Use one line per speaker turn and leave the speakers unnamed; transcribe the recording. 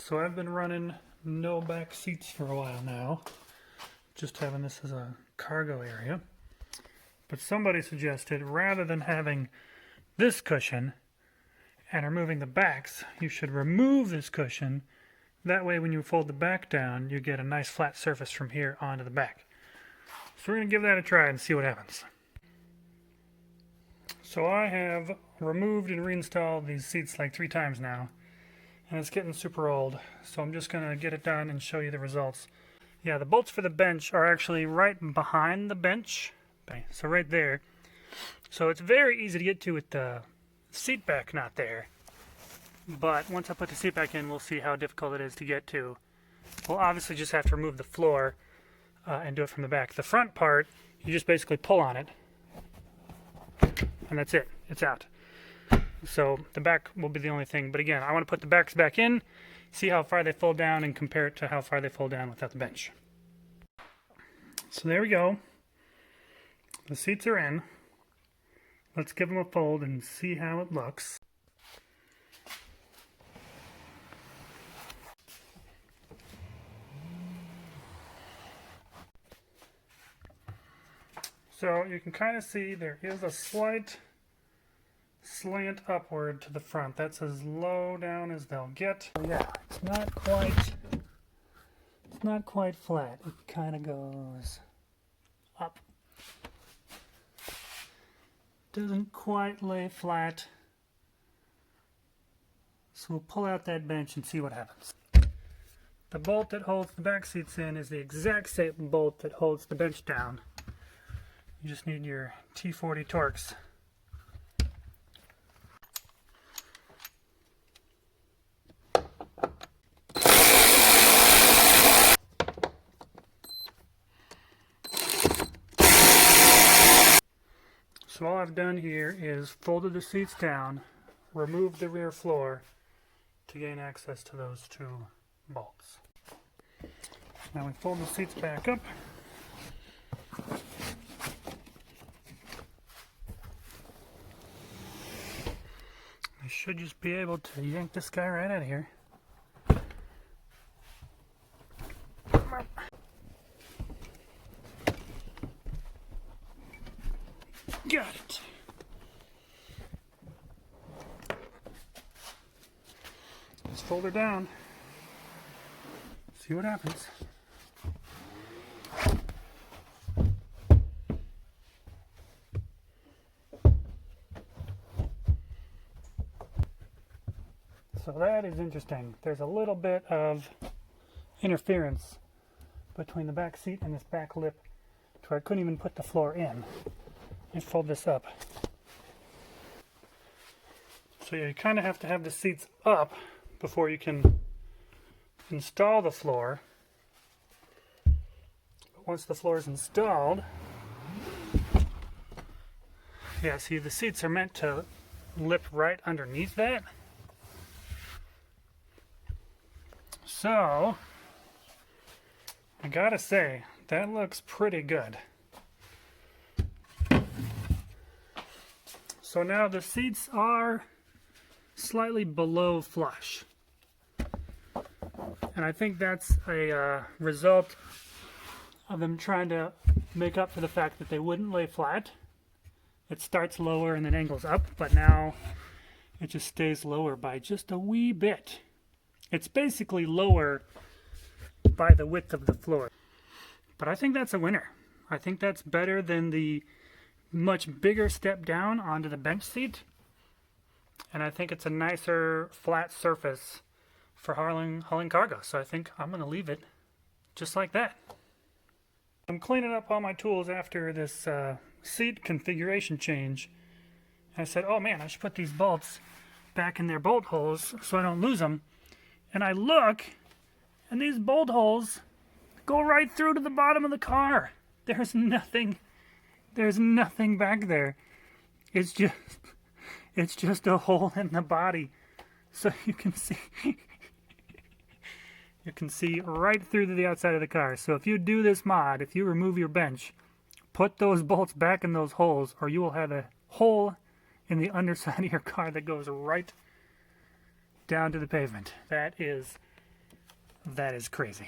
So I've been running no back seats for a while now, just having this as a cargo area. But somebody suggested rather than having this cushion and removing the backs, you should remove this cushion. That way when you fold the back down, you get a nice flat surface from here onto the back. So we're going to give that a try and see what happens. So I have removed and reinstalled these seats like 3 times now, and it's getting super old, so I'm just going to get it done and show you the results. Yeah, the bolts for the bench are actually right behind the bench, so right there. So it's very easy to get to with the seat back not there, but once I put the seat back in, we'll see how difficult it is to get to. We'll obviously just have to remove the floor and do it from the back. The front part, you just basically pull on it, and that's it. It's out. So the back will be the only thing. But again, I want to put the backs back in, see how far they fold down, and compare it to how far they fold down without the bench. So there we go. The seats are in. Let's give them a fold and see how it looks. So you can kind of see there is a slight slant upward to the front. That's as low down as they'll get. Yeah, it's not quite flat. It kind of goes up. Doesn't quite lay flat. So we'll pull out that bench and see what happens. The bolt that holds the back seats in is the exact same bolt that holds the bench down. You just need your T40 Torx. So all I've done here is folded the seats down, removed the rear floor to gain access to those 2 bolts. Now we fold the seats back up. I should just be able to yank this guy right out of here. Got it. Let's fold her down. See what happens. So that is interesting. There's a little bit of interference between the back seat and this back lip to where I couldn't even put the floor in. And fold this up. So you kind of have to have the seats up before you can install the floor. But once the floor is installed, yeah, see, the seats are meant to lip right underneath that. So I gotta say, that looks pretty good. So now the seats are slightly below flush. And I think that's a result of them trying to make up for the fact that they wouldn't lay flat. It starts lower and then angles up, but now it just stays lower by just a wee bit. It's basically lower by the width of the floor. But I think that's a winner. I think that's better than the much bigger step down onto the bench seat, and I think it's a nicer flat surface for hauling cargo, so I think I'm going to leave it just like that. I'm cleaning up all my tools after this seat configuration change. I said, oh man, I should put these bolts back in their bolt holes so I don't lose them. And I look, and these bolt holes go right through to the bottom of the car. There's nothing back there. It's just a hole in the body. So you can see right through to the outside of the car. So if you do this mod, if you remove your bench, put those bolts back in those holes, or you will have a hole in the underside of your car that goes right down to the pavement. That is That is crazy.